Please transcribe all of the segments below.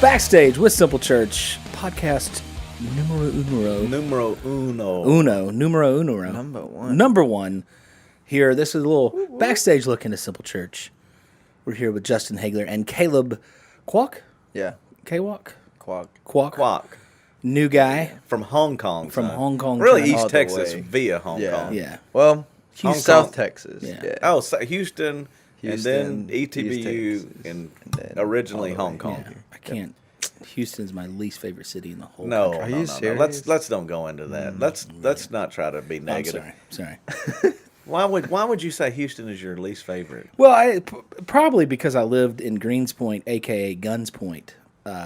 Backstage with Simple Church, podcast numero uno. Number one. Here, this is a little backstage look into Simple Church. We're here with Justin Hagler and Caleb Kwok. Yeah. Kwok? Kwok. New guy. From Hong Kong. Hong Kong. Really China. East Texas via Hong Kong. Yeah. Well, Houston. South Texas. Yeah. Oh, so Houston, and then ETBU, and then originally Hong Kong. Yeah. I can't. Houston's my least favorite city in the whole No, country. Are you no. serious? Let's don't go into that. Let's not try to be negative. Sorry. Why would you say Houston is your least favorite? Well, probably because I lived in Greens Point, a.k.a. Guns Point,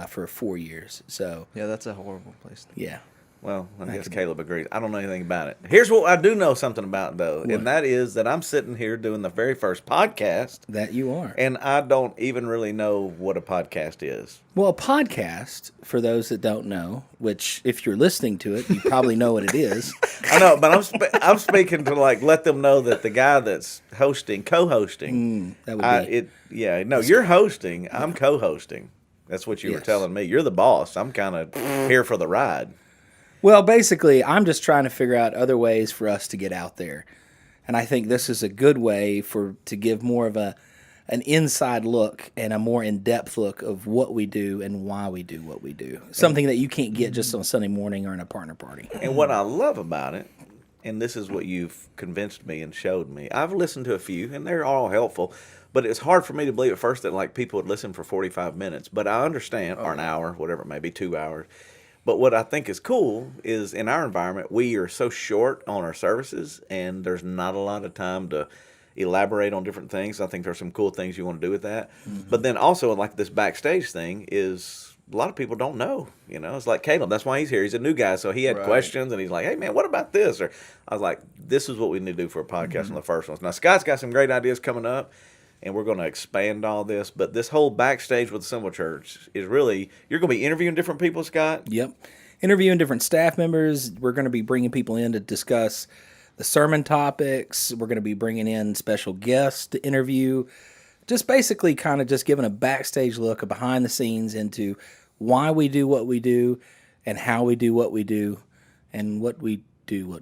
for 4 years. So, Yeah, that's a horrible place. yeah. Well, I guess Caleb agrees. I don't know anything about it. Here's what I do know something about, though, and that is that I'm sitting here doing the very first podcast, That you are. and I don't even really know what a podcast is. Well, a podcast, for those that don't know, which if you're listening to it, you probably know what it is. I know, but I'm speaking to let them know that the guy that's co-hosting, That would be. you're hosting. I'm co-hosting. That's what you were Yes. telling me. You're the boss. I'm kind of here for the ride. Well, basically, I'm just trying to figure out other ways for us to get out there. And I think this is a good way to give more of an inside look and a more in-depth look of what we do and why we do what we do. Something that you can't get just on a Sunday morning or in a partner party. And what I love about it, and this is what you've convinced me and showed me, I've listened to a few, and they're all helpful, but it's hard for me to believe at first that people would listen for 45 minutes. But I understand, or an hour, whatever it may be, 2 hours. But what I think is cool is in our environment, we are so short on our services, and there's not a lot of time to elaborate on different things. I think there's some cool things you want to do with that. Mm-hmm. But then also, this backstage thing is a lot of people don't know. It's like Caleb. That's why he's here. He's a new guy, so he had questions, and he's like, "Hey, man, what about this?" Or I was like, "This is what we need to do for a podcast on the first one." Now, Scott's got some great ideas coming up, and we're going to expand all this. But this whole Backstage with the Simple Church is really, you're going to be interviewing different people, Scott? Yep. Interviewing different staff members. We're going to be bringing people in to discuss the sermon topics. We're going to be bringing in special guests to interview. Just basically kind of just giving a backstage look, a behind the scenes into why we do what we do and how we do what we do and what we do.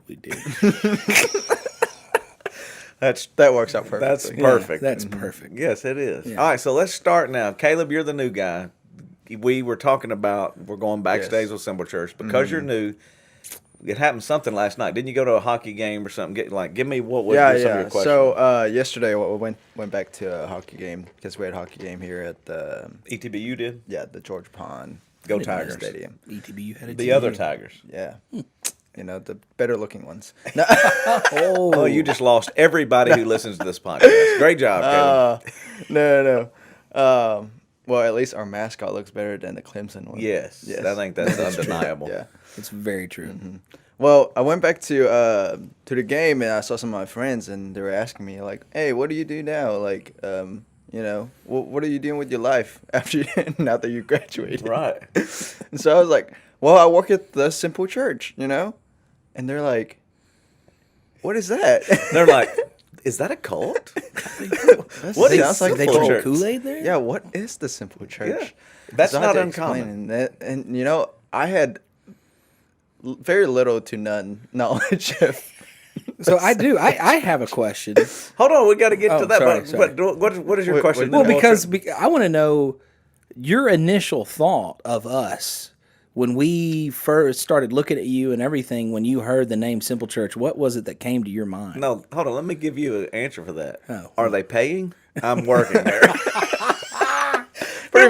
That works out perfectly. That's perfect. That's perfect. Yes, it is. Yeah. All right, so let's start now. Caleb, you're the new guy. We were talking about we're going backstage with Simple Church because you're new. It happened something last night. Didn't you go to a hockey game or something? Give me what was some of your questions. So yesterday we went back to a hockey game because we had a hockey game here at the ETBU did? Yeah, the George Pond Go Tigers Stadium. ETBU had a The team. other Tigers. Yeah. The better looking ones. No. Oh, you just lost everybody who listens to this podcast. Great job, Caleb. No. Well, at least our mascot looks better than the Clemson one. Yes. I think that's undeniable. Yeah. It's very true. Mm-hmm. Well, I went back to the game and I saw some of my friends and they were asking me like, "Hey, what do you do now? What are you doing with your life now that you graduated?" Right. And so I was like, "Well, I work at the Simple Church, And they're like, "What is that?" They're like, "Is that a cult?" What sounds like They Simple drink Church? Kool-Aid there? Yeah, what is the Simple Church? Yeah. That's So I had not to explain uncommon. it. And I had very little to none knowledge of. So I do. I have a question. Hold on, we got to get Oh, to that. sorry. But what is your question? Well, because I want to know your initial thought of us when we first started looking at you and everything. When you heard the name Simple Church, what was it that came to your mind? No, hold on. Let me give you an answer for that. Oh. Are they paying? I'm working there. Pretty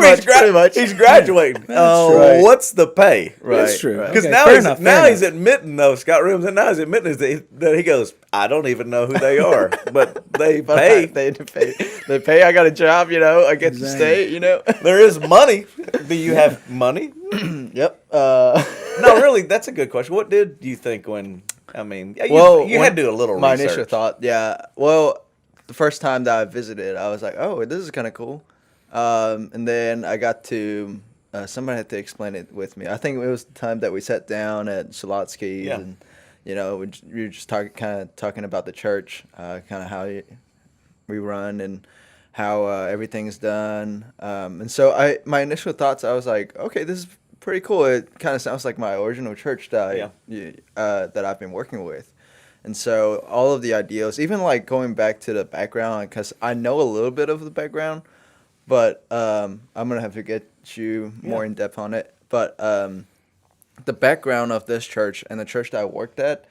much. He's graduating. right. What's the pay? That's true. right. Because Okay, now he's admitting, though, Scott Rooms, and now he's admitting that he goes, I don't even know who they are, but they pay. They pay. They pay. I got a job. I get to stay. There is money. Do you have money? Yep. No, really, that's a good question. What did you think when, you had to do a little my research. initial thought, yeah. Well, the first time that I visited, I was like, oh, this is kind of cool. And then I got to, somebody had to explain it with me. I think it was the time that we sat down at Shalotsky's and, we were just talking about the church, kind of how we run. And how everything's done. And so my initial thoughts, I was like, okay, this is pretty cool. It kind of sounds like my original church that that I've been working with. And so all of the ideals, even like going back to the background, because I know a little bit of the background, but I'm gonna have to get you more in depth on it. But the background of this church and the church that I worked at,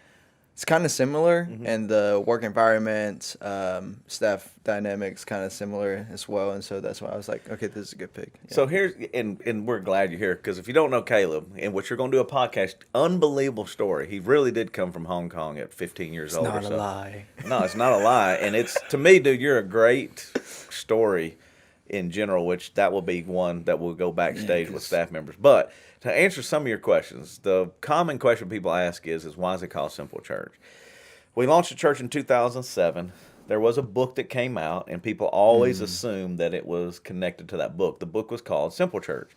it's kind of similar, and the work environment, staff dynamics, kind of similar as well. And so that's why I was like, okay, this is a good pick. Yeah. So here's, and we're glad you're here, because if you don't know Caleb, and what you're going to do a podcast, unbelievable story. He really did come from Hong Kong at 15 years old. Not a lie. No, it's not a lie. And it's, to me, dude, you're a great story in general, which that will be one that will go backstage with staff members. But to answer some of your questions, the common question people ask is why is it called Simple Church? We launched the church in 2007. There was a book that came out, and people always assumed that it was connected to that book. The book was called Simple Church.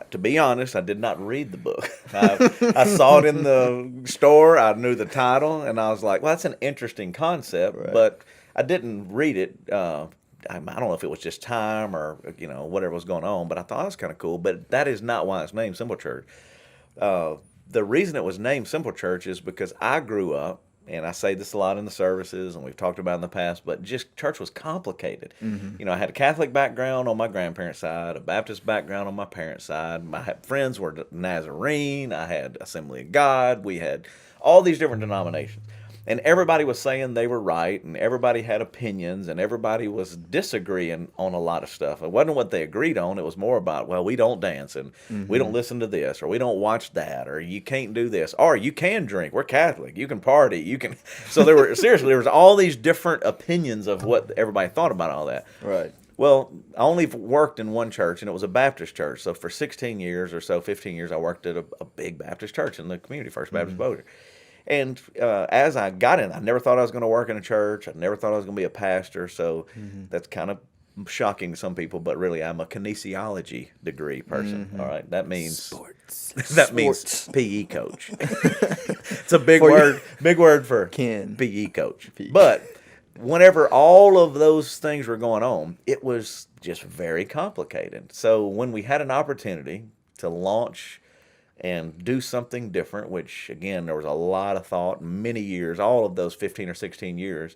To be honest, I did not read the book. I saw it in the store. I knew the title, and I was like, well, that's an interesting concept, but I didn't read it. I don't know if it was just time or, whatever was going on, but I thought it was kind of cool. But that is not why it's named Simple Church. The reason it was named Simple Church is because I grew up, and I say this a lot in the services, and we've talked about it in the past, but just church was complicated. I had a Catholic background on my grandparents' side, a Baptist background on my parents' side. My friends were Nazarene. I had Assembly of God. We had all these different denominations. And everybody was saying they were right, and everybody had opinions, and everybody was disagreeing on a lot of stuff. It wasn't what they agreed on. It was more about, well, we don't dance, and we don't listen to this, or we don't watch that, or you can't do this, or you can drink. We're Catholic. You can party. You can. So there was all these different opinions of what everybody thought about all that. Right. Well, I only worked in one church, and it was a Baptist church. So for 16 years or so, 15 years, I worked at a big Baptist church in the community, First Baptist Bossier. And as I got in, I never thought I was going to work in a church. I never thought I was going to be a pastor. So that's kind of shocking to some people. But really, I'm a kinesiology degree person. All right, that means Sports. that means PE coach. It's a big word. Big word for PE coach. But whenever all of those things were going on, it was just very complicated. So when we had an opportunity to launch and do something different, which, again, there was a lot of thought, many years, all of those 15 or 16 years,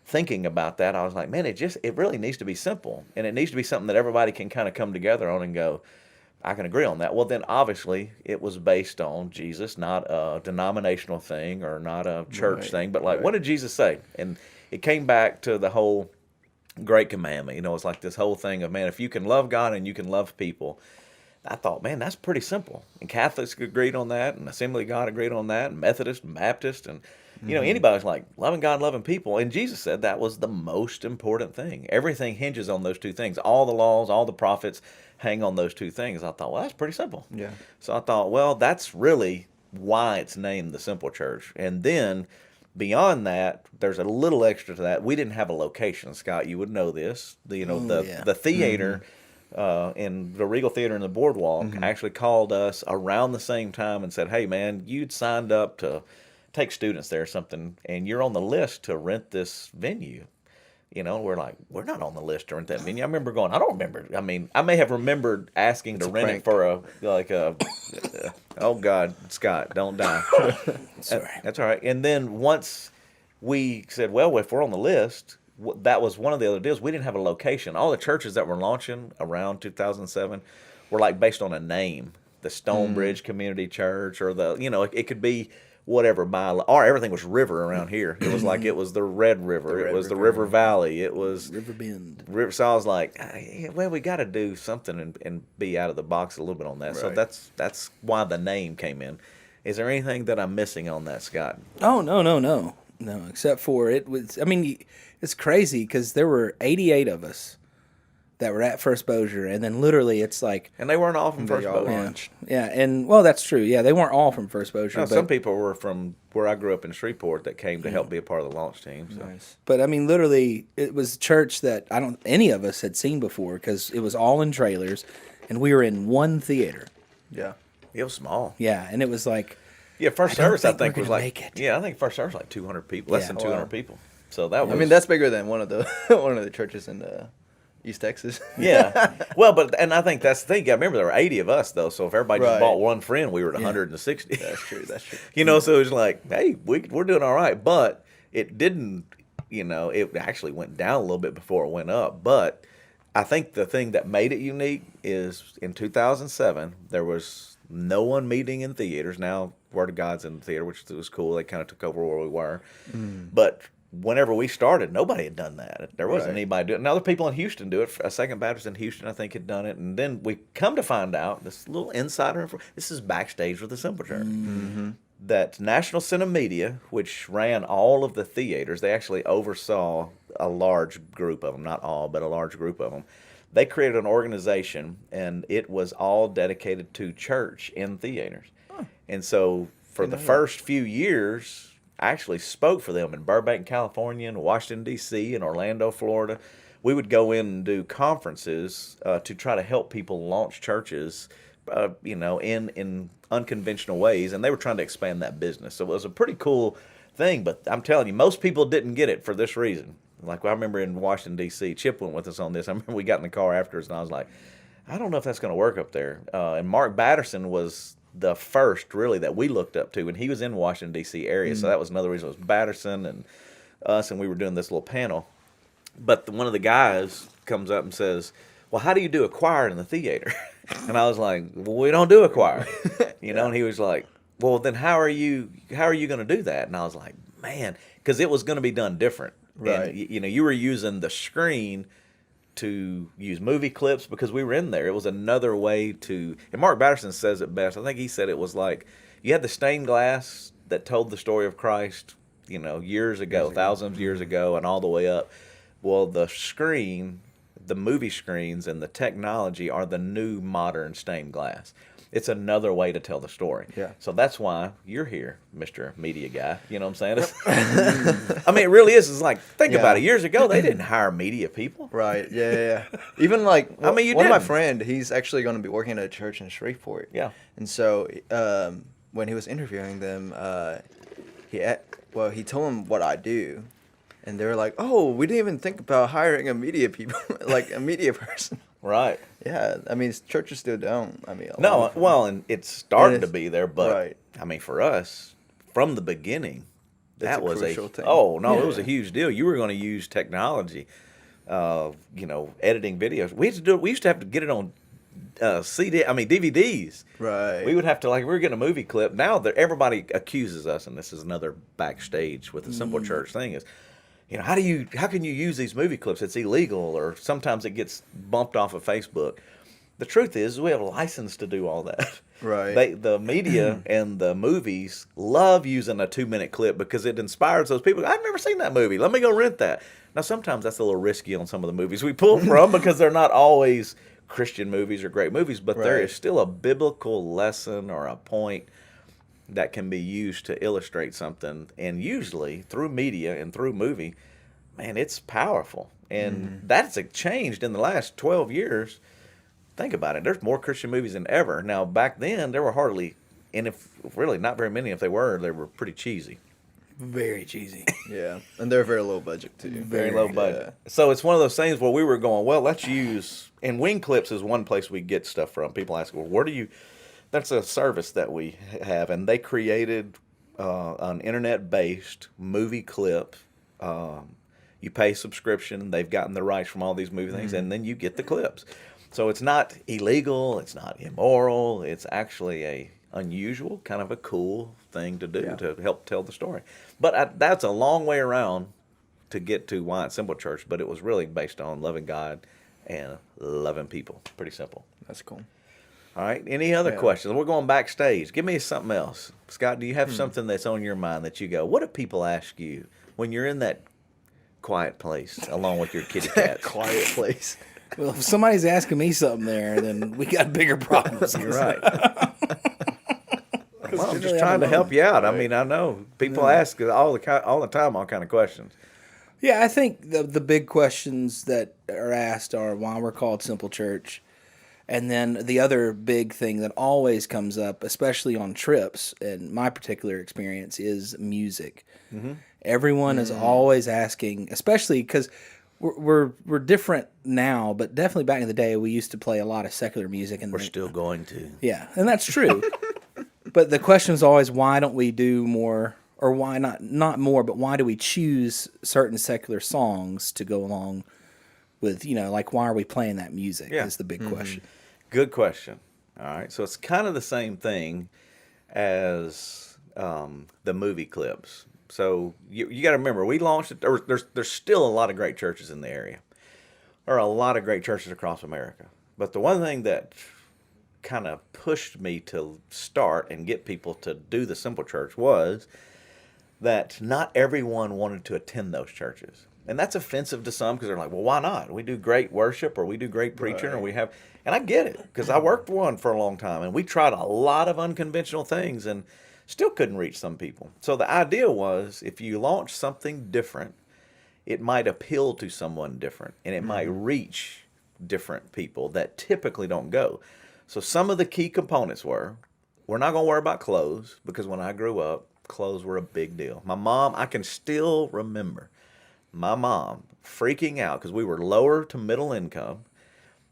thinking about that, I was like, man, it really needs to be simple. And it needs to be something that everybody can kind of come together on and go, I can agree on that. Well, then, obviously, it was based on Jesus, not a denominational thing or not a church thing, but what did Jesus say? And it came back to the whole Great Commandment. It's like this whole thing of, man, if you can love God and you can love people, I thought, man, that's pretty simple. And Catholics agreed on that, and Assembly of God agreed on that, and Methodist and Baptist, and anybody's like loving God, loving people. And Jesus said that was the most important thing. Everything hinges on those two things. All the laws, all the prophets hang on those two things. I thought, well, that's pretty simple. Yeah. So I thought, well, that's really why it's named the Simple Church. And then beyond that, there's a little extra to that. We didn't have a location, Scott. You would know this. The theater. In the Regal Theater in the Boardwalk actually called us around the same time and said, hey, man, you'd signed up to take students there or something, and you're on the list to rent this venue. We're like, we're not on the list to rent that venue. I remember going, I don't remember. I mean, I may have remembered asking to rent it for oh, God, Scott, don't die. Sorry. That's all right. And then once we said, well, if we're on the list, that was one of the other deals. We didn't have a location. All the churches that were launching around 2007 were like based on a name. The Stonebridge Community Church, or it could be whatever, or everything was river around here. It was like it was the Red River. It was the River Valley. It was River Bend. So I was like, well, we got to do something and be out of the box a little bit on that. So that's why the name came in. Is there anything that I'm missing on that, Scott? Oh, no, except for it was, I mean, it's crazy because there were 88 of us that were at First Bossier, and then literally it's like... And they weren't all from First Bossier. Yeah, and, well, that's true. Yeah, they weren't all from First Bossier. Some people were from where I grew up in Shreveport that came to help be a part of the launch team. So. Nice. But, I mean, literally, it was a church that any of us had seen before because it was all in trailers, and we were in one theater. Yeah. It was small. Yeah, and it was like... Yeah, first service I think we're was gonna like... make it. Yeah, I think first service was like 200 people, less than 200 people. So that was... I mean, that's bigger than one of the churches in the East Texas. Yeah. Well, and I think that's the thing. I remember there were 80 of us though, so if everybody just Right. bought one friend, we were at 160. That's true. That's true. You know, so it was like, hey, we're doing all right, but it didn't. You know, it actually went down a little bit before it went up. But I think the thing that made it unique is in 2007 there was no one meeting in theaters. Now Word of God's in the theater, which was cool. They kind of took over where we were, but whenever we started, nobody had done that. There wasn't Right. anybody doing it. Now, other people in Houston do it. A Second Baptist in Houston, I think, had done it. And then we come to find out, this little insider info, this is Backstage with the Simple Church, that National Cinemedia, which ran all of the theaters, they actually oversaw a large group of them, not all, but a large group of them. They created an organization, and it was all dedicated to church in theaters. And so for the first few years, I actually spoke for them in Burbank, California, and Washington, D.C., and Orlando, Florida. We would go in and do conferences to try to help people launch churches, in unconventional ways, and they were trying to expand that business. So it was a pretty cool thing, but I'm telling you, most people didn't get it for this reason. Like, I remember in Washington, D.C., Chip went with us on this. I remember we got in the car afterwards, and I was like, I don't know if that's going to work up there. And Mark Batterson was the first, really, that we looked up to, and he was in Washington, D.C. area, so that was another reason. It was Batterson and us, and we were doing this little panel. But one of the guys comes up and says, well, how do you do a choir in the theater? And I was like, well, we don't do a choir. And he was like, well, then how are you going to do that? And I was like, man, because it was going to be done different. Right. And, you were using the screen to use movie clips because we were in there. It was another way to, and Mark Batterson says it best. I think he said it was like, you had the stained glass that told the story of Christ, years ago, thousands of years ago, and all the way up. Well, the screen, the movie screens and the technology are the new modern stained glass. It's another way to tell the story. Yeah. So that's why you're here, Mr. Media Guy. You know what I'm saying? I mean, it really is. It's like, think about it. Years ago, they didn't hire media people. Right. Yeah. Even like, I mean, one of my didn't. friend, he's actually going to be working at a church in Shreveport. Yeah. And so when he was interviewing them, he told them what I do. And they were like, oh, we didn't even think about hiring a media like a media person. Right. Yeah, I mean, churches still don't. I mean, And it's starting It to is. be there, but Right. I mean, for us, from the beginning, That's that a was crucial thing. oh no, it was a Yeah. huge deal. You were going to use technology, editing videos. We used to do it. We used to have to get it on DVDs. Right. We would have to, like, we were getting a movie clip. Now that everybody accuses us, and this is another Backstage with the Simple Church thing is, how can you use these movie clips? It's illegal, or sometimes it gets bumped off of Facebook. The truth is, we have a license to do all that. Right. The media and the movies love using a 2-minute clip because it inspires those people. I've never seen that movie. Let me go rent that. Now, sometimes that's a little risky on some of the movies we pull from because they're not always Christian movies or great movies, but there Right. is still a biblical lesson or a point that can be used to illustrate something. And usually through media and through movie, man, it's powerful. And that's changed in the last 12 years. Think about it. There's more Christian movies than ever. Now, back then, there were hardly, and if really not very many, if they were pretty cheesy. Very cheesy. Yeah, and they're very low budget too. Very low budget. So it's one of those things where we were going, well, let's use, and Wing Clips is one place we get stuff from. People ask, well, where do you, that's a service that we have, and they created an internet-based movie clip. You pay subscription. They've gotten the rights from all these movie things, and then you get the clips. So it's not illegal. It's not immoral. It's actually a unusual, kind of a cool thing to do to help tell the story. But that's a long way around to get to why it's Simple Church, but it was really based on loving God and loving people. Pretty simple. That's cool. All right. Any other questions? We're going backstage. Give me something else. Scott, do you have something that's on your mind that you go, what do people ask you when you're in that quiet place along with your kitty cats? Quiet place. Well, if somebody's asking me something there, then we got bigger problems. You're right. Well, I'm just trying to help you out. I mean, I know people ask all the time all kind of questions. Yeah, I think the big questions that are asked are why we're called Simple Church. And then the other big thing that always comes up, especially on trips, in my particular experience, is music. Everyone is always asking, especially because we're different now, but definitely back in the day, we used to play a lot of secular music, and We're still going to. yeah, and that's true. But the question is always, why don't we do more, or why not more, but why do we choose certain secular songs to go along with, like, why are we playing that music Yeah. is the big question. Good question. All right. So it's kind of the same thing as the movie clips. So you got to remember, we launched it. There's still a lot of great churches in the area. There are a lot of great churches across America. But the one thing that kind of pushed me to start and get people to do the Simple Church was that not everyone wanted to attend those churches. And that's offensive to some because they're like, well, why not? We do great worship or we do great preaching or we have, and I get it because I worked one for a long time and we tried a lot of unconventional things and still couldn't reach some people. So the idea was if you launch something different, it might appeal to someone different and it might reach different people that typically don't go. So some of the key components were, we're not going to worry about clothes because when I grew up, clothes were a big deal. My mom, I can still remember my mom freaking out because we were lower to middle income.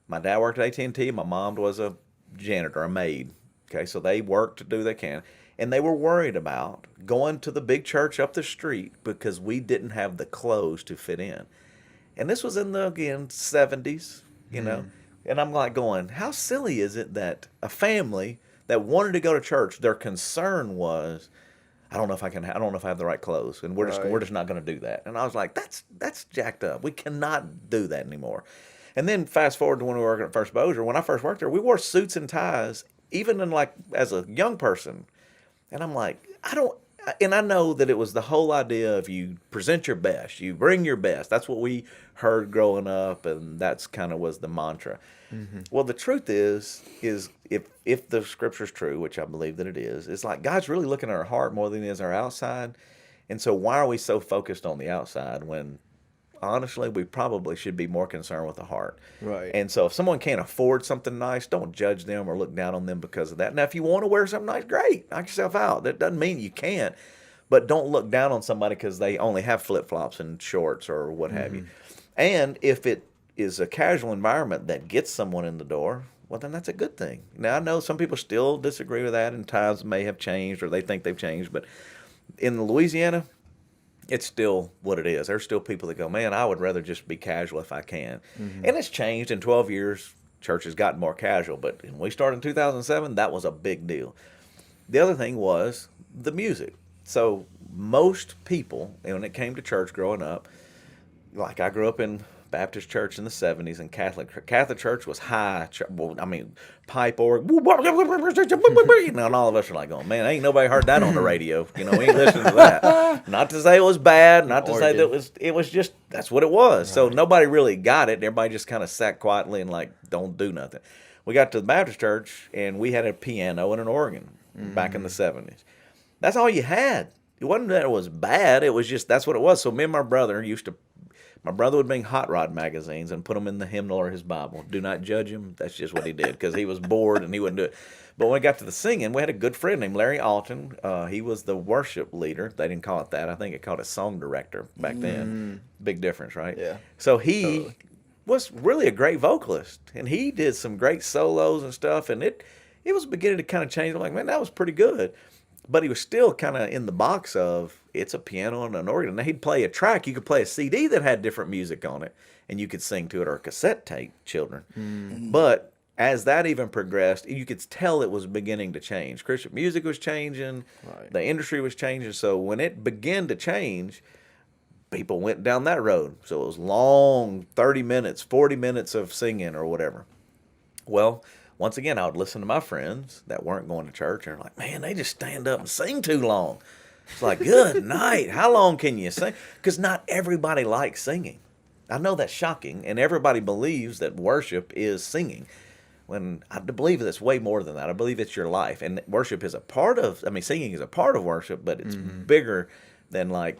My dad worked at AT&T. My mom was a janitor, a maid. Okay, so they worked to do what they can. And they were worried about going to the big church up the street because we didn't have the clothes to fit in. And this was in the, again, 70s, you know. And I'm like going, how silly is it that a family that wanted to go to church, their concern was, I don't know if I have the right clothes, and we're just not going to do that. And I was like, that's jacked up. We cannot do that anymore. And then fast forward to when we were working at First Bossier. When I first worked there, we wore suits and ties, even in like as a young person. And I'm like, and I know that it was the whole idea of you present your best, you bring your best. That's what we heard growing up, and that's kind of was the mantra. Well, the truth is if the scripture's true, which I believe that it is, it's like God's really looking at our heart more than he is our outside. And so why are we so focused on the outside when honestly we probably should be more concerned with the heart? Right. And so if someone can't afford something nice, don't judge them or look down on them because of that. Now, if you want to wear something nice, great, knock yourself out. That doesn't mean you can't. But don't look down on somebody because they only have flip-flops and shorts or what have you. And if it is a casual environment that gets someone in the door, well, then that's a good thing. Now, I know some people still disagree with that, and times may have changed or they think they've changed. But in Louisiana, it's still what it is. There's still people that go, man, I would rather just be casual if I can. And it's changed. In 12 years, church has gotten more casual. But when we started in 2007, that was a big deal. The other thing was the music. So most people, when it came to church growing up, like I grew up in Baptist church in the 70s, and Catholic church was high. Well, I mean, pipe organ. And all of us are like, going, man, ain't nobody heard that on the radio. You know, we ain't listening to that. Not to say it was bad. Not to say that it was just, that's what it was. Right. So nobody really got it. Everybody just kind of sat quietly and like, don't do nothing. We got to the Baptist church, and we had a piano and an organ back in the 70s. That's all you had. It wasn't that it was bad. It was just, that's what it was. So me and my brother would bring Hot Rod magazines and put them in the hymnal or his Bible. Do not judge him. That's just what he did because he was bored and he wouldn't do it. But when we got to the singing, we had a good friend named Larry Alton. He was the worship leader. They didn't call it that. I think it called it song director back then. Big difference, right? Yeah. So he was really a great vocalist, and he did some great solos and stuff, and it was beginning to kind of change. I'm like, man, that was pretty good. But he was still kind of in the box of it's a piano and an organ. Now he'd play a track. You could play a CD that had different music on it, and you could sing to it, or a cassette tape, children. But as that even progressed, you could tell it was beginning to change. Christian music was changing. Right. The industry was changing. So when it began to change, people went down that road. So it was long, 30 minutes, 40 minutes of singing or whatever. Well, once again, I would listen to my friends that weren't going to church, and they're like, man, they just stand up and sing too long. It's like, good night. How long can you sing? Because not everybody likes singing. I know that's shocking, and everybody believes that worship is singing. When I believe it's way more than that. I believe it's your life, and worship is singing is a part of worship, but it's bigger than like,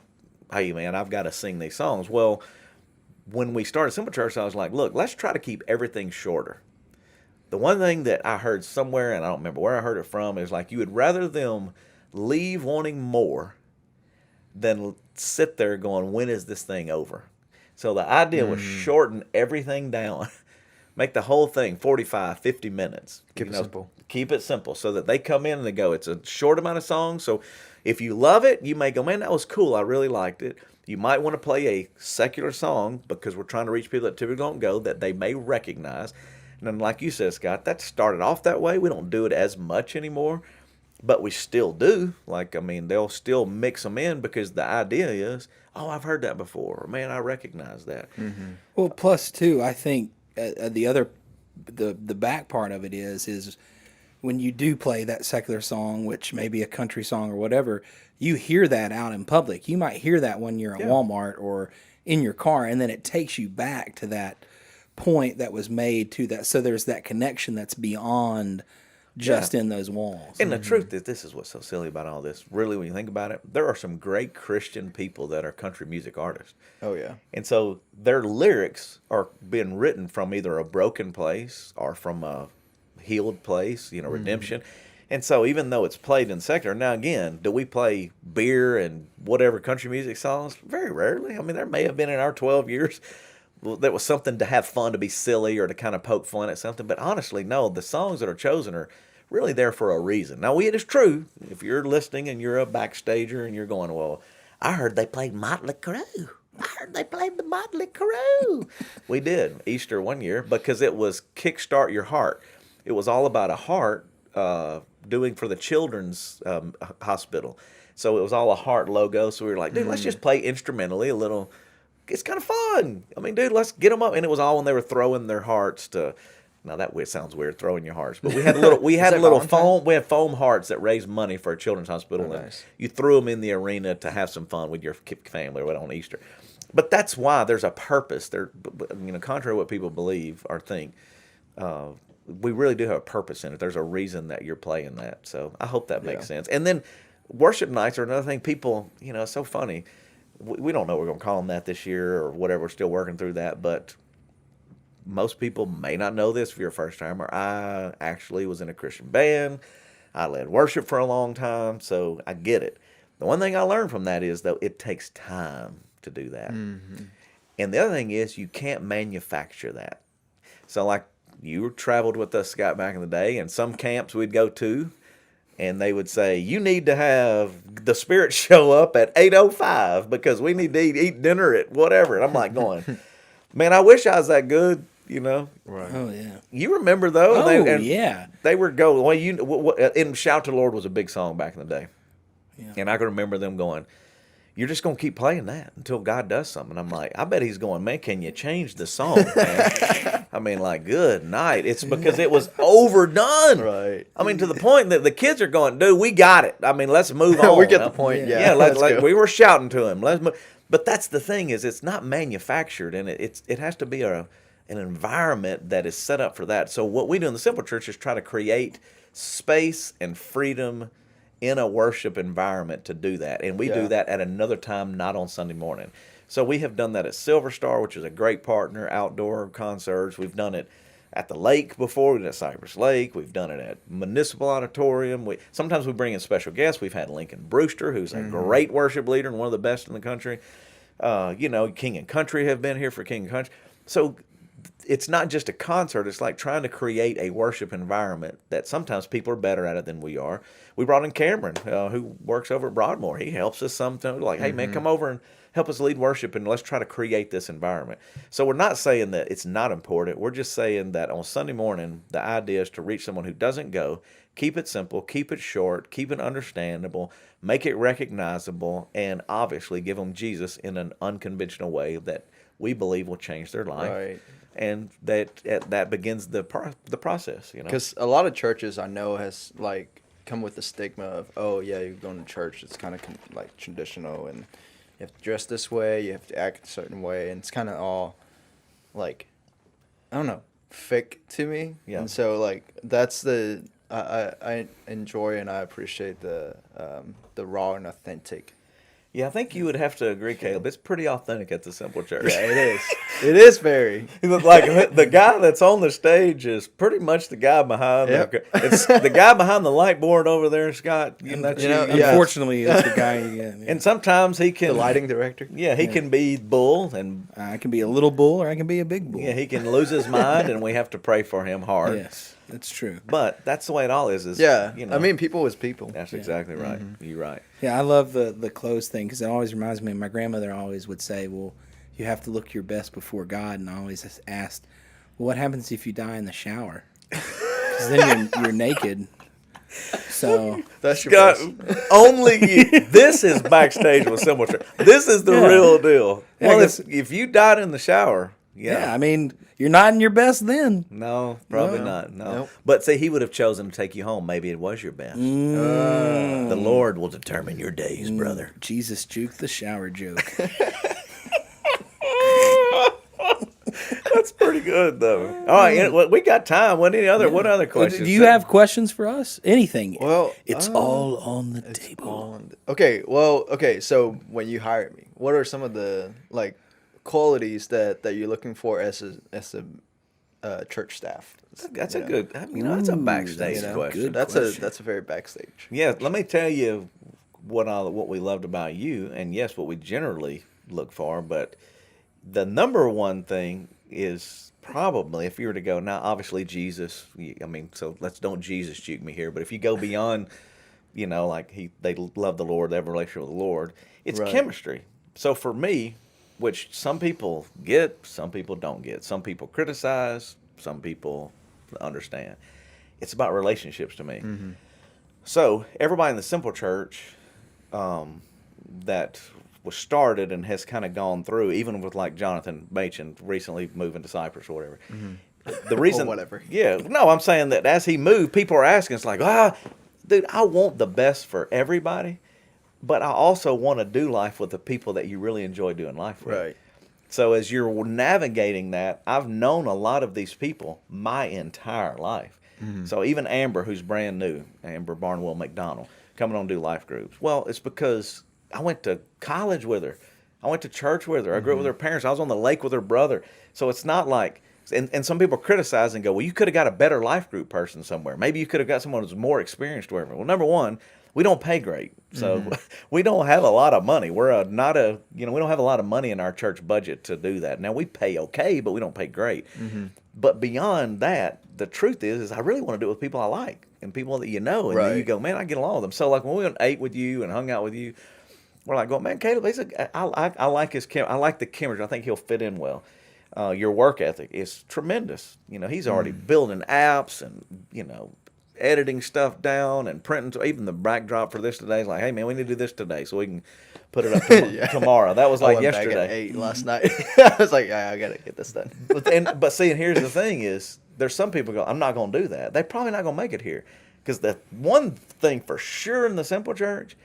hey, man, I've got to sing these songs. Well, when we started Simple Church, I was like, look, let's try to keep everything shorter. The one thing that I heard somewhere, and I don't remember where I heard it from, is like you would rather them leave wanting more than sit there going, when is this thing over? So the idea was shorten everything down. Make the whole thing 45, 50 minutes. Keep it simple. Keep it simple so that they come in and they go, it's a short amount of songs. So if you love it, you may go, man, that was cool. I really liked it. You might want to play a secular song because we're trying to reach people that typically don't go that they may recognize. And then, like you said, Scott, that started off that way. We don't do it as much anymore, but we still do. Like, I mean, they'll still mix them in because the idea is, oh, I've heard that before. Or, man, I recognize that. Well, plus too, I think the back part of it is when you do play that secular song, which may be a country song or whatever, you hear that out in public. You might hear that when you're at Walmart or in your car, and then it takes you back to that point that was made to that. So there's that connection that's beyond just in those walls. And the truth is, this is what's so silly about all this. Really, when you think about it, there are some great Christian people that are country music artists. Oh, yeah. And so their lyrics are being written from either a broken place or from a healed place, redemption. And so even though it's played in secular, now again, do we play beer and whatever country music songs? Very rarely. I mean, there may have been in our 12 years that was something to have fun, to be silly, or to kind of poke fun at something. But honestly, no, the songs that are chosen are really there for a reason. Now, it is true, if you're listening and you're a backstager and you're going, well, I heard they played Motley Crue. I heard they played the Motley Crue. We did Easter one year because it was Kickstart Your Heart. It was all about a heart doing for the children's hospital. So it was all a heart logo. So we were like, dude, let's just play instrumentally a little. It's kind of fun. I mean, dude, let's get them up. And it was all when they were throwing their hearts to. Now that sounds weird, throwing your hearts. But we had a little foam. We had foam hearts that raised money for a children's hospital. Oh, and nice. you threw them in the arena to have some fun with your family or what on Easter. But that's why there's a purpose. There, contrary to what people believe or think, we really do have a purpose in it. There's a reason that you're playing that. So I hope that makes sense. And then worship nights are another thing. People, it's so funny. We don't know what we're going to call them that this year or whatever. We're still working through that. But most people may not know this if you're a first timer. I actually was in a Christian band. I led worship for a long time, so I get it. The one thing I learned from that is, though, it takes time to do that. Mm-hmm. And the other thing is you can't manufacture that. So like you traveled with us, Scott, back in the day, and some camps we'd go to, and they would say, you need to have the Spirit show up at 8:05 because we need to eat dinner at whatever. And I'm like going, man, I wish I was that good, Right. Oh, yeah. You remember, though? Oh, yeah. They were going, and Shout to the Lord was a big song back in the day. Yeah. And I can remember them going, you're just going to keep playing that until God does something. I'm like, I bet he's going, man, can you change the song, man? I mean, like, good night. It's because it was overdone. Right. I mean, to the point that the kids are going, dude, we got it. I mean, let's move on. We get the point. Yeah. Like we were shouting to him. Let's move. But that's the thing is it's not manufactured, and it has to be an environment that is set up for that. So what we do in the Simple Church is try to create space and freedom in a worship environment to do that. And we do that at another time, not on Sunday morning. So we have done that at Silver Star, which is a great partner, outdoor concerts. We've done it at the lake before. We've done it at Cypress Lake. We've done it at Municipal Auditorium. Sometimes we bring in special guests. We've had Lincoln Brewster, who's a great worship leader and one of the best in the country. King and Country have been here for King and Country. So it's not just a concert. It's like trying to create a worship environment that sometimes people are better at it than we are. We brought in Cameron, who works over at Broadmoor. He helps us sometimes. Like, hey, man, come over and help us lead worship, and let's try to create this environment. So we're not saying that it's not important. We're just saying that on Sunday morning, the idea is to reach someone who doesn't go, keep it simple, keep it short, keep it understandable, make it recognizable, and obviously give them Jesus in an unconventional way that we believe will change their life. Right. And that begins the process, Because a lot of churches I know has like come with the stigma of, oh yeah, you're going to church. It's kind of like traditional, and you have to dress this way, you have to act a certain way, and it's kind of all like, I don't know, fake to me. Yeah. And so like that's I enjoy and I appreciate the raw and authentic. Yeah, I think you would have to agree, Caleb. It's pretty authentic at the Simple Church. Yeah, it is. It is very. Like the guy that's on the stage is pretty much the guy behind it's the guy behind the light board over there, Scott. You know, yeah. Unfortunately, it's the guy. Yeah. and sometimes he can The lighting director. Yeah, he can be bull, and I can be a little bull or I can be a big bull. yeah, he can lose his mind, and we have to pray for him hard. Yes, that's true. But that's the way it all is. Yeah. You know, I mean, people is people. that's exactly right. You're right. Yeah, I love the clothes thing because it always reminds me. My grandmother always would say, "Well, you have to look your best before God," and I always asked, "Well, what happens if you die in the shower?" Because then you're naked. So That's your Scott, best. only you. This is Backstage with Simple Church. This is the real deal. Yeah, Well, I guess- if you died in the shower, yeah, I mean, you're not in your best then. No, probably No. not. No. Nope. But see, he would have chosen to take you home. Maybe it was your best. The Lord will determine your days, brother. Jesus juked the shower joke. That's pretty good, though. All right, we got time. What other questions? Do you have questions for us? Anything? Well, it's all on the table. Okay. Well, okay. So when you hired me, what are some of the like qualities that you're looking for as a church staff? That's a You know? good. That's a backstage You know, question. good. That's question. a very backstage. Yeah, let me tell you what we loved about you, and yes, what we generally look for. But the number one thing is probably, if you were to go now, obviously Jesus. I mean, so don't Jesus juke me here. But if you go beyond, like they love the Lord, they have a relationship with the Lord. It's Right. chemistry. So for me, which some people get, some people don't get. Some people criticize, some people understand. It's about relationships to me. Mm-hmm. So everybody in the Simple Church that was started and has kind of gone through, even with like Jonathan Machen recently moving to Cyprus or whatever. The reason, whatever. Yeah, no, I'm saying that as he moved, people are asking, it's like, dude, I want the best for everybody, but I also want to do life with the people that you really enjoy doing life with. Right. So as you're navigating that, I've known a lot of these people my entire life. So even Amber, who's brand new, Amber Barnwell McDonald, coming on to do life groups. Well, it's because I went to college with her. I went to church with her. I grew up with her parents. I was on the lake with her brother. So it's not like, and some people criticize and go, well, you could have got a better life group person somewhere. Maybe you could have got someone who's more experienced or whatever. Well, number one, we don't pay great. So we don't have a lot of money. We don't have a lot of money in our church budget to do that. Now we pay okay, but we don't pay great. But beyond that, the truth is I really want to do it with people I like and people that you know. And then you go, man, I get along with them. So like when we went and ate with you and hung out with you, we're like, going, man, Caleb, I like his I like the chemistry. I think he'll fit in well. Your work ethic is tremendous. He's already building apps and, editing stuff down and printing. Even the backdrop for this today is like, hey, man, we need to do this today so we can put it up tomorrow. That was like I went yesterday. back at 8 last night. I was like, I got to get this done. But see, and here's the thing is, there's some people go, I'm not going to do that. They're probably not going to make it here. Because the one thing for sure in the Simple Church,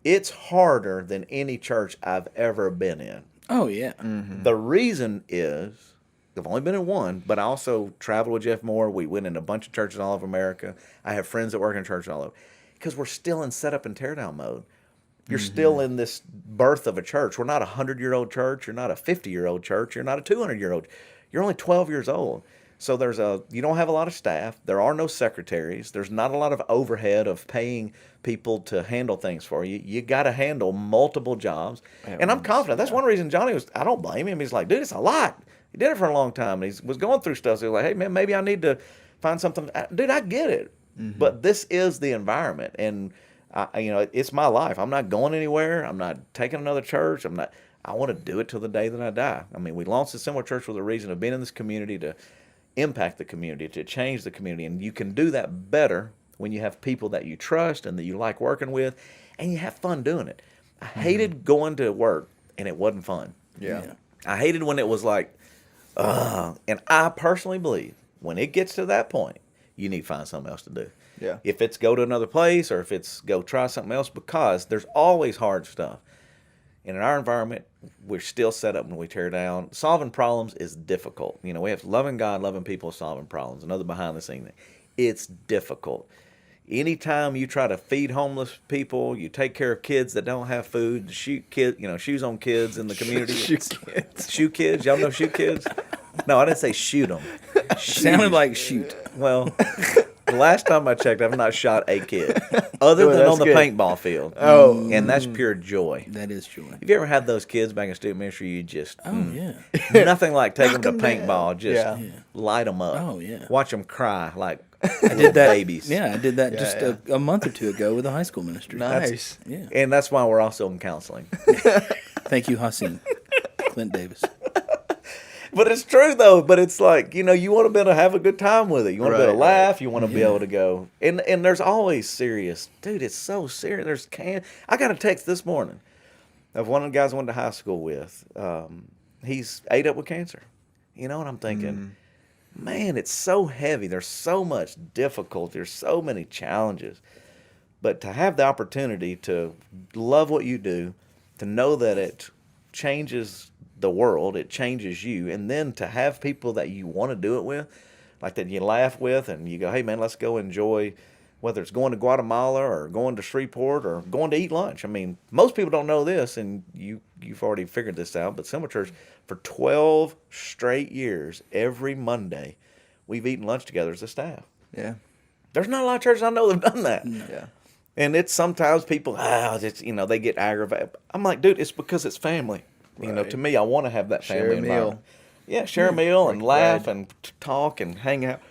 it's harder than any church I've ever been in. Oh yeah. The reason is, I've only been in one, but I also traveled with Jeff Moore. We went in a bunch of churches all over America. I have friends that work in churches all over. Because we're still in setup and teardown mode. You're still in this birth of a church. We're not a 100-year-old church. You're not a 50-year-old church. You're not a 200-year-old. You're only 12 years old. So you don't have a lot of staff. There are no secretaries. There's not a lot of overhead of paying people to handle things for you. You got to handle multiple jobs. And I'm confident. That's one reason Johnny I don't blame him. He's like, dude, it's a lot. He did it for a long time. And he was going through stuff. So he was like, hey, man, maybe I need to find something. Dude, I get it. But this is the environment. And, it's my life. I'm not going anywhere. I'm not taking another church. I want to do it till the day that I die. I mean, we launched a Similar Church with a reason of being in this community to impact the community, to change the community. And you can do that better when you have people that you trust and that you like working with and you have fun doing it. I hated going to work and it wasn't fun. Yeah. I hated when it was like, and I personally believe when it gets to that point, you need to find something else to do. Yeah. If it's go to another place or if it's go try something else, because there's always hard stuff. And in our environment, we're still set up when we tear down. Solving problems is difficult. We have loving God, loving people, solving problems. Another behind the scene thing. It's difficult. anytime you try to feed homeless people, you take care of kids that don't have food, shoot kids, shoes on kids in the community. Shoe kids. Y'all know shoe kids? No, I didn't say shoot them. Sounded like shoot. Well, the last time I checked, I've not shot a kid other than that's on the good. paintball field. Oh. And that's pure joy. That is joy. Have you ever had those kids back in student ministry? You just Yeah. nothing like taking them to Knock 'em paintball, just Yeah. light them up. Oh, yeah. Watch them cry like I did that. babies. Yeah, I did that just yeah. a month or two ago with a high school ministry. Nice. Yeah. And that's why we're also in counseling. Thank you, Hassan. Clint Davis. But it's true though. But it's like, you want to be able to have a good time with it. You want to be able to Right, right. laugh. You want to be able to go. And there's always serious, dude. It's so serious. I got a text this morning of one of the guys I went to high school with. He's ate up with cancer. And I'm thinking, man, it's so heavy. There's so much difficulty. There's so many challenges. But to have the opportunity to love what you do, to know that it changes the world, it changes you, and then to have people that you want to do it with, like that you laugh with, and you go, hey man, let's go enjoy, whether it's going to Guatemala or going to Shreveport or going to eat lunch. I mean, most people don't know this, and you've already figured this out, but Symbol Church, for 12 straight years, every Monday, we've eaten lunch together as a staff. Yeah. There's not a lot of churches I know that have done that. Yeah. And it's sometimes people, they get aggravated. I'm like, dude, it's because it's family. Right. To me, I want to have that Share family a meal. environment. Yeah, share a meal and laugh bread. and talk and hang out.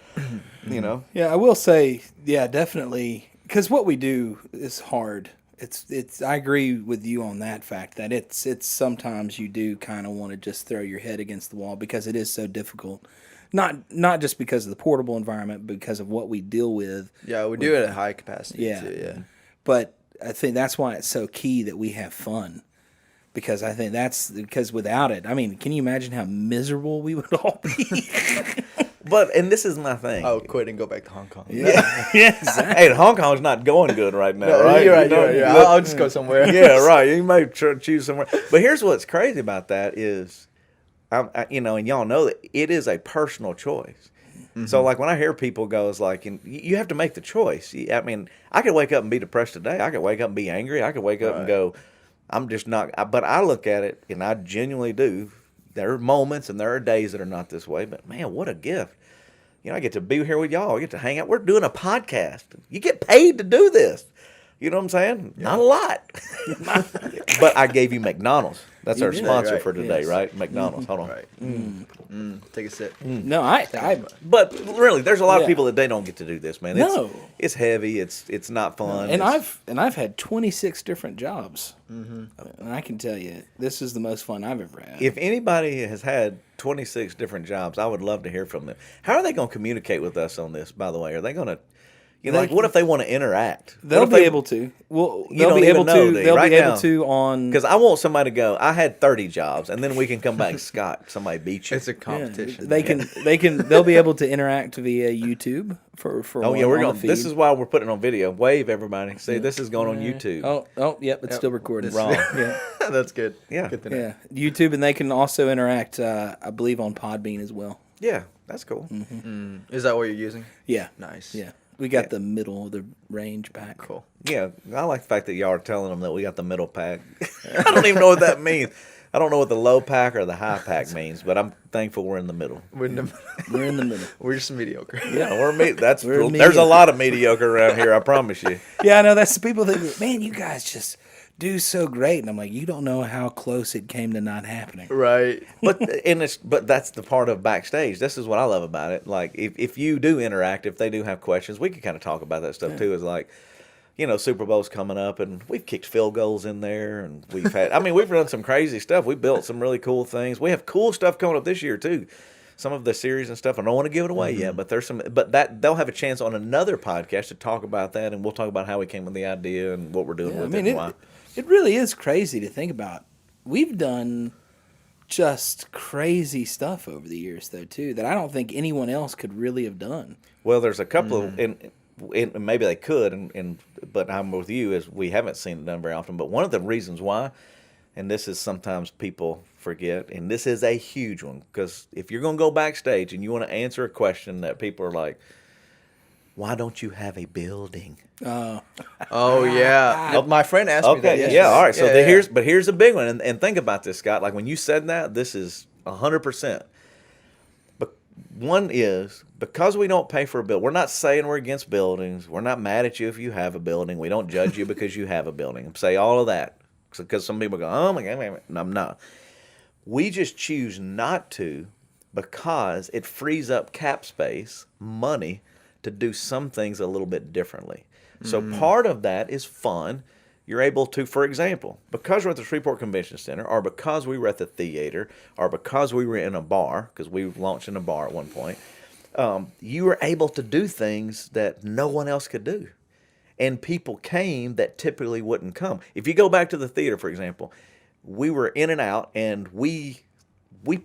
Yeah, I will say, yeah, definitely, because what we do is hard. It's. I agree with you on that fact that it's sometimes you do kind of want to just throw your head against the wall because it is so difficult. Not just because of the portable environment, but because of what we deal with. Yeah, we do it at high capacity Yeah. too. Yeah. But I think that's why it's so key that we have fun. Because I think because without it, I mean, can you imagine how miserable we would all be? And this is my thing. Oh, quit and go back to Hong Kong. yeah, exactly. Hey, Hong Kong's not going good right now, No, right? You're right. You know, You're right. Yeah. I'll just go somewhere. Yeah, right. You may choose somewhere. But here's what's crazy about that is, and y'all know that it is a personal choice. So, like, when I hear people go, it's like, you have to make the choice. I mean, I could wake up and be depressed today. I could wake up and be angry. I could wake up and go, I'm just not. But I look at it, and I genuinely do. There are moments and there are days that are not this way. But, man, what a gift. I get to be here with y'all. I get to hang out. We're doing a podcast. You get paid to do this. You know what I'm saying? Yeah. Not a lot. But I gave you McDonald's. That's our sponsor right. for today, Yes. right? McDonald's. Hold on. Right. Take a sip. No, I But really, there's a lot of Yeah. people that they don't get to do this, man. No. It's heavy. It's not fun. and I've had 26 different jobs, and I can tell you this is the most fun I've ever had. If anybody has had 26 different jobs, I would love to hear from them. How are they going to communicate with us on this, by the way? Are they going to, like, what if they want to interact? They'll be able to. Well, they'll don't be even able know, to. do you? They'll Right be able now. to on. Because I want somebody to go, I had 30 jobs, and then we can come back, Scott, somebody beat you. It's a Yeah, competition. they'll be able to interact via YouTube for Oh, yeah, we're on going the to. This feed. is why we're putting it on video. Wave, everybody. See, this is going on YouTube. Yep, it's still recording. This- Wrong. Yeah, That's good. Yeah. Good to know. yeah, YouTube, and they can also interact. I believe on Podbean as well. Yeah, that's cool. Is that what you're using? Yeah, Nice. yeah. We got the middle of the range back. Cool. Yeah, I like the fact that y'all are telling them that we got the middle pack. I don't even know what that means. I don't know what the low pack or the high pack means, but I'm thankful we're in the middle. We're in the, We're in the middle. we're just mediocre. Yeah, we're there's mediocre. a lot of mediocre around here, I promise you. Yeah, I know. That's the people that go, man, you guys just do so great, and I'm like, you don't know how close it came to not happening. Right. But that's the part of Backstage. This is what I love about it. Like if you do interact, if they do have questions, we can kind of talk about that stuff too. Is like, Super Bowl's coming up, and we've kicked field goals in there, and we've done some crazy stuff. We built some really cool things. We have cool stuff coming up this year too. Some of the series and stuff. I don't want to give it away yet, but they'll have a chance on another podcast to talk about that, and we'll talk about how we came with the idea and what we're doing Yeah, with it and why. it really is crazy to think about. We've done just crazy stuff over the years, though, too, that I don't think anyone else could really have done. Well, there's a couple of, and maybe they could, but I'm with you, is we haven't seen it done very often. But one of the reasons why, and this is sometimes people forget, and this is a huge one, because if you're going to go backstage and you want to answer a question that people are like, why don't you have a building? Oh yeah, my friend asked me that. Okay, Yesterday. yeah, all right. So Yeah. here's a big one, and think about this, Scott. Like when you said that, this is 100%. But one is because we don't pay for a building. We're not saying we're against buildings. We're not mad at you if you have a building. We don't judge you because you have a building. Say all of that because some people go, oh my God, no, I'm not. We just choose not to because it frees up cap space, money, to do some things a little bit differently. So part of that is fun. You're able to, for example, because we're at the Shreveport Convention Center, or because we were at the theater, or because we were in a bar, because we launched in a bar at one point, you were able to do things that no one else could do. And people came that typically wouldn't come. If you go back to the theater, for example, we were in and out, and we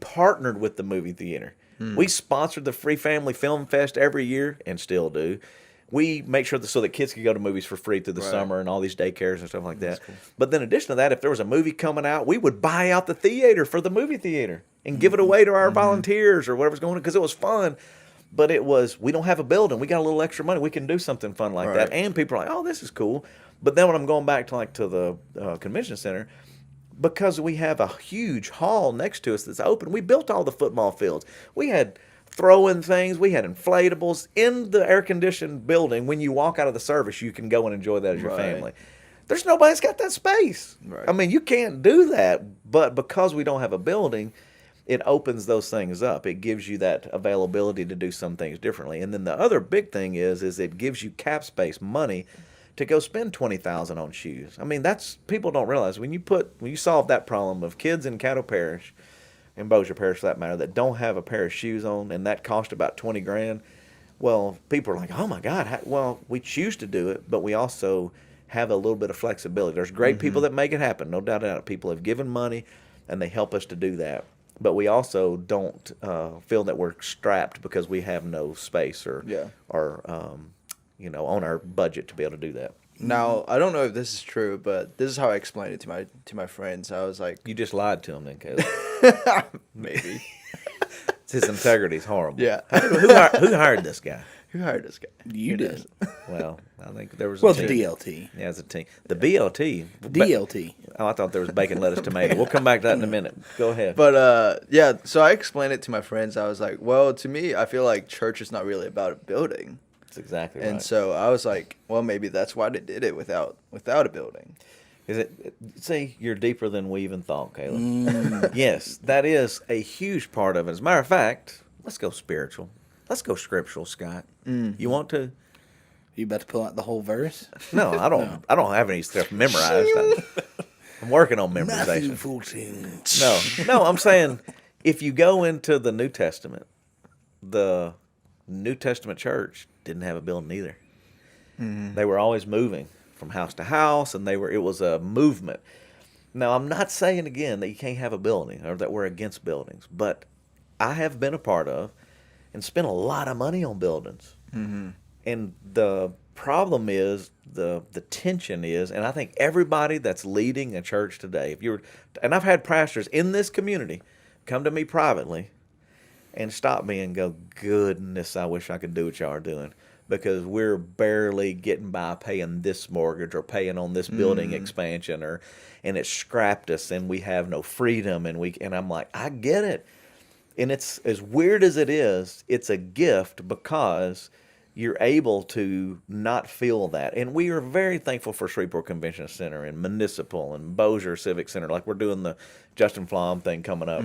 partnered with the movie theater. We sponsored the Free Family Film Fest every year, and still do. We make sure so that kids could go to movies for free through the summer and all these daycares and stuff like that. Cool. But then in addition to that, if there was a movie coming out, we would buy out the theater for the movie theater and give it away to our volunteers or whatever's going on because it was fun. But it was, we don't have a building. We got a little extra money. We can do something fun like that. And people are like, oh, this is cool. But then when I'm going back to the convention center, because we have a huge hall next to us that's open, we built all the football fields. We had throwing things. We had inflatables in the air-conditioned building. When you walk out of the service, you can go and enjoy that as your family. There's nobody that's got that space. I mean, you can't do that. But because we don't have a building, it opens those things up. It gives you that availability to do some things differently. And then the other big thing is it gives you cap space, money, to go spend $20,000 on shoes. I mean, that's, people don't realize when you solve that problem of kids in Caddo Parish, in Bossier Parish for that matter, that don't have a pair of shoes on, and that cost about $20,000. Well, people are like, oh my God. Well, we choose to do it, but we also have a little bit of flexibility. There's great people that make it happen, no doubt about it. People have given money, and they help us to do that. But we also don't feel that we're strapped because we have no space or on our budget to be able to do that. Now, I don't know if this is true, but this is how I explained it to my friends. I was like, You just lied to him then, Caleb. maybe. His integrity is horrible. Yeah. Who hired this guy? Who hired this guy? You did. Well, I think there was Well, a the team. DLT. Yeah, it's a team. The BLT. DLT. Oh, I thought there was bacon, lettuce, tomato. We'll come back to that in a minute. Go ahead. But yeah, so I explained it to my friends. I was like, well, to me, I feel like church is not really about a building. That's exactly right. And so I was like, well, maybe that's why they did it without a building. Is it? See, you're deeper than we even thought, Caleb. Yes, that is a huge part of it. As a matter of fact, let's go spiritual. Let's go scriptural, Scott. You want to? You about to pull out the whole verse? No, I don't. No. I don't have any stuff memorized. I'm working on memorization. Matthew 14. No, I'm saying if you go into the New Testament, the New Testament church didn't have a building either. They were always moving from house to house, and it was a movement. Now, I'm not saying again that you can't have a building or that we're against buildings, but I have been a part of and spent a lot of money on buildings. And the problem is, the tension is, and I think everybody that's leading a church today, and I've had pastors in this community come to me privately and stop me and go, goodness, I wish I could do what y'all are doing, because we're barely getting by paying this mortgage or paying on this building expansion, and it scrapped us, and we have no freedom, and I'm like, I get it. And it's as weird as it is, it's a gift because you're able to not feel that. And we are very thankful for Shreveport Convention Center and Municipal and Bossier Civic Center, like we're doing the Justin Flom thing coming up.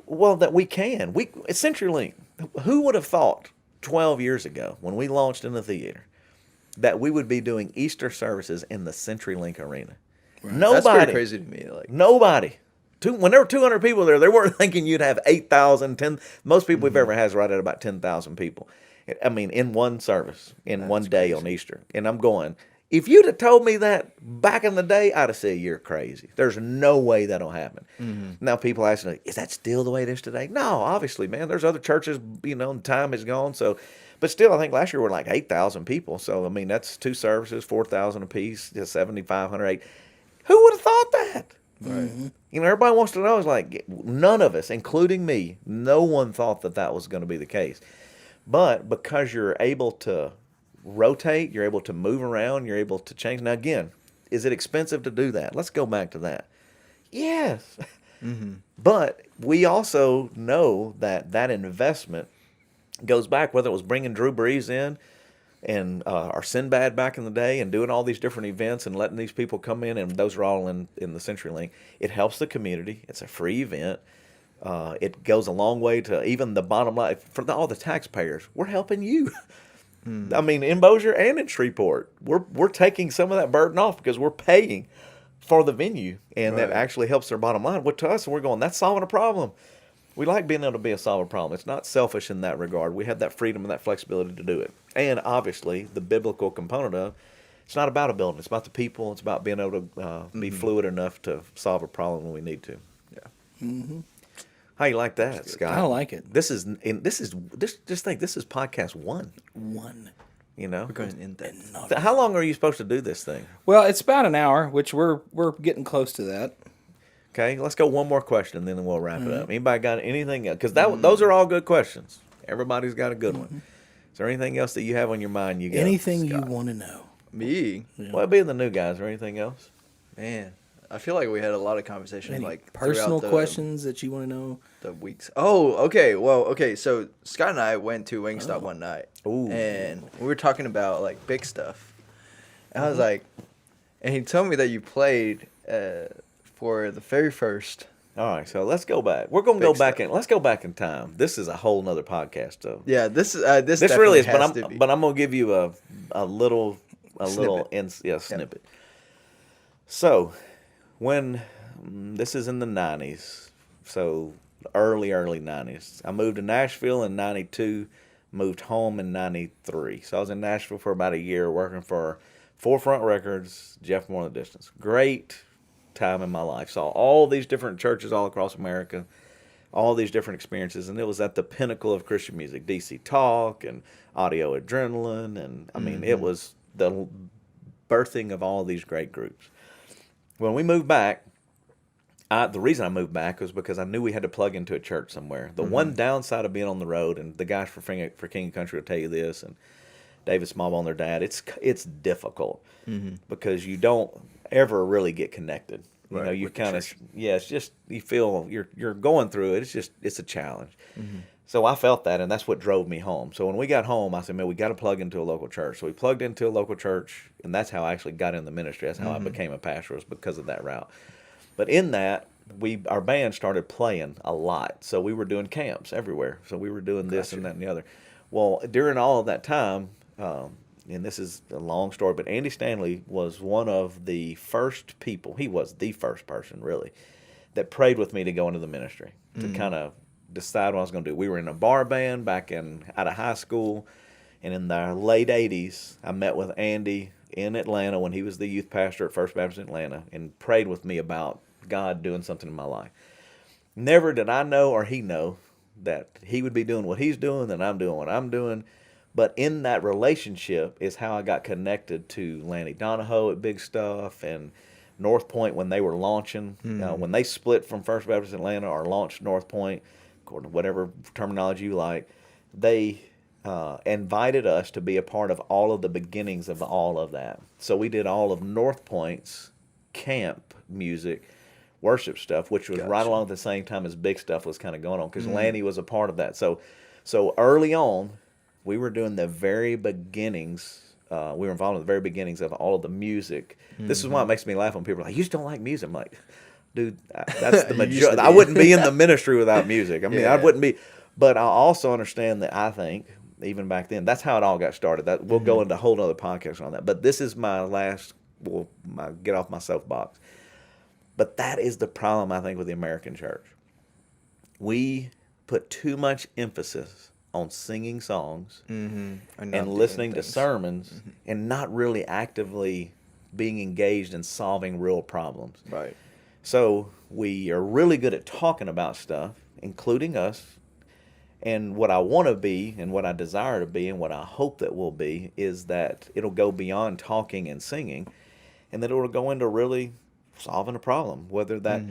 Well, that we can. CenturyLink, who would have thought 12 years ago when we launched in the theater that we would be doing Easter services in the CenturyLink Arena? Right. Nobody. That's pretty crazy to me. Nobody. When there were 200 people there, they weren't thinking you'd have 8,000, 10. Most people we've ever had is right at about 10,000 people. I mean, in one service, in one day on Easter. And I'm going, if you'd have told me that back in the day, I'd have said, you're crazy. There's no way that'll happen. Now people ask me, is that still the way it is today? No, obviously, man. There's other churches, time is gone. So, but still, I think last year we were like 8,000 people. So, I mean, that's 2 services, 4,000 apiece, 7,500. Who would have thought that? Right. Everybody wants to know. It's like, none of us, including me, no one thought that was going to be the case. But because you're able to rotate. You're able to move around. You're able to change. Now, again, is it expensive to do that? Let's go back to that. Yes. But we also know that that investment goes back, whether it was bringing Drew Brees in and or Sinbad back in the day and doing all these different events and letting these people come in, and those are all in the CenturyLink. It helps the community. It's a free event. It goes a long way to even the bottom line. For all the taxpayers, we're helping you. I mean, in Bossier and in Shreveport, we're taking some of that burden off because we're paying for the venue, and that actually helps their bottom line. What to us, we're going, that's solving a problem. We like being able to be a solve a problem. It's not selfish in that regard. We have that freedom and that flexibility to do it. And obviously, the biblical component of it's not about a building. It's about the people. It's about being able to be fluid enough to solve a problem when we need to. Yeah. How you like that, Scott? I like it. This is just think this is podcast 1. You know, We're going in that. How long are you supposed to do this thing? Well, it's about an hour, which we're getting close to that. Okay, let's go one more question, and then we'll wrap it up. Anybody got anything? Because those are all good questions. Everybody's got a good one. Is there anything else that you have on your mind? You got Anything Scott? you want to know? Me? Well, being the new guys, or anything else? Man. I feel like we had a lot of conversation Any like personal throughout questions that you want to know? the weeks. Oh, okay. Well, okay. So Scott and I went to Wingstop one night, Ooh. and we were talking about like big stuff. And I was like, and he told me that you played for the very first. All right, so let's go back. We're gonna go Big back stuff. in. Let's go back in time. This is a whole nother podcast, though. Yeah, this This definitely really is, has to be. but I'm gonna give you a little Snippet. snippet. So, when this is in the 90s, so early 90s, I moved to Nashville in 92, moved home in 93. So I was in Nashville for about a year working for Forefront Records, Jeff More in the Distance. Great time in my life. Saw all these different churches all across America, all these different experiences, and it was at the pinnacle of Christian music. DC Talk and Audio Adrenaline, and I mean, it was the birthing of all these great groups. When we moved back, the reason I moved back was because I knew we had to plug into a church somewhere. The one downside of being on the road, and the guys for King and Country will tell you this, and David Smallbone, their dad, it's difficult because you don't ever really get connected. You know, you with the kind of church. it's just you feel you're going through it. It's a challenge. So I felt that, and that's what drove me home. So when we got home, I said, man, we got to plug into a local church. So we plugged into a local church, and that's how I actually got in the ministry. That's how I became a pastor, was because of that route. But in that, our band started playing a lot. So we were doing camps everywhere. So we were doing this and that and the other. Well, during all of that time, and this is a long story, but Andy Stanley was one of the first people. He was the first person, really, that prayed with me to go into the ministry, to kind of decide what I was going to do. We were in a bar band back out of high school, and in the late 80s, I met with Andy in Atlanta when he was the youth pastor at First Baptist in Atlanta, and prayed with me about God doing something in my life. Never did I know or he know that he would be doing what he's doing and I'm doing what I'm doing. But in that relationship is how I got connected to Lanny Donahoe at Big Stuff and North Point when they were launching. When they split from First Baptist Atlanta or launched North Point, according to whatever terminology you like, they invited us to be a part of all of the beginnings of all of that. So we did all of North Point's camp music, worship stuff, which was right along at the same time as Big Stuff was kind of going on, because Lanny was a part of that. So early on, we were doing the very beginnings. We were involved in the very beginnings of all of the music. This is why it makes me laugh when people are like, "You just don't like music." I'm like, dude, that's the majority. I wouldn't be in the ministry without music. I mean, I wouldn't be. But I also understand that I think, even back then, that's how it all got started. That we'll go into a whole other podcast on that. But this is my last, my get off my soapbox. But that is the problem, I think, with the American church. We put too much emphasis on singing songs and listening to sermons and not really actively being engaged in solving real problems. Right. So we are really good at talking about stuff, including us. And what I want to be and what I desire to be and what I hope that we'll be is that it'll go beyond talking and singing, and that it'll go into really solving a problem. Whether that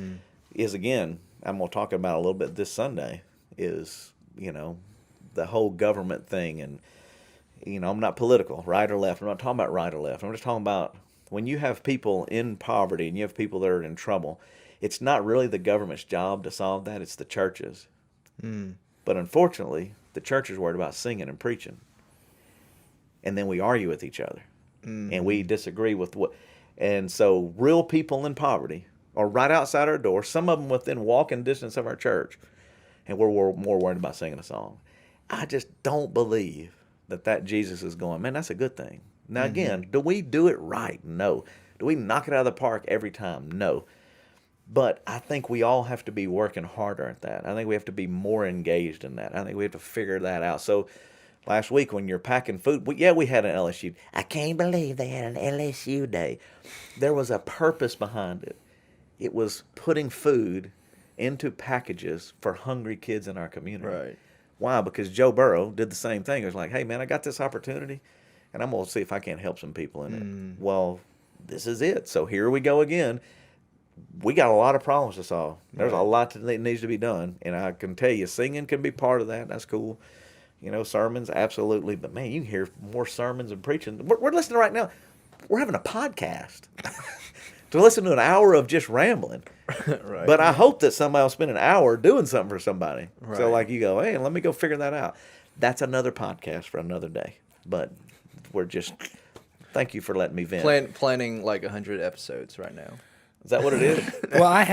is, again, I'm going to talk about a little bit this Sunday, is, the whole government thing and I'm not political, right or left. I'm not talking about right or left. I'm just talking about when you have people in poverty and you have people that are in trouble, it's not really the government's job to solve that. It's the churches. But unfortunately, the church is worried about singing and preaching. And then we argue with each other. And we disagree with what. And so real people in poverty are right outside our door, some of them within walking distance of our church. And we're more worried about singing a song. I just don't believe that Jesus is going, man, that's a good thing. Now, again, do we do it right? No. Do we knock it out of the park every time? No. But I think we all have to be working harder at that. I think we have to be more engaged in that. I think we have to figure that out. So last week when you're packing food, we had an LSU. I can't believe they had an LSU day. There was a purpose behind it. It was putting food into packages for hungry kids in our community. Right. Why? Because Joe Burrow did the same thing. It was like, hey, man, I got this opportunity, and I'm going to see if I can't help some people in it. Well, this is it. So here we go again. We got a lot of problems to solve. There's a lot that needs to be done, and I can tell you, singing can be part of that. That's cool. Sermons, absolutely. But, man, you can hear more sermons and preaching. We're listening right now. We're having a podcast to listen to an hour of just rambling. Right. But I hope that somebody will spend an hour doing something for somebody. Right. So, like, you go, hey, let me go figure that out. That's another podcast for another day. But we're just, thank you for letting me vent. Planning like 100 episodes right now. Is that what it is? Well, I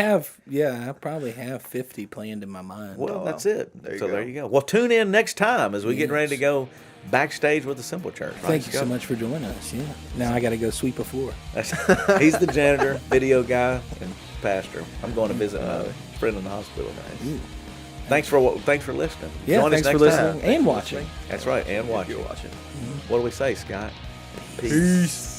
probably have 50 planned in my mind. Well, wow. that's it. There There you you go. go. Well, tune in next time as we get ready to go backstage with the Simple Church. Thank you so much for joining us. Yeah. Now I got to go sweep a floor. He's the janitor, video guy, and pastor. I'm going to visit my friend in the hospital. Thanks for listening. Yeah, Join us thanks for next time. listening and watching. That's right, and If watching. you're watching. What do we say, Scott? Peace.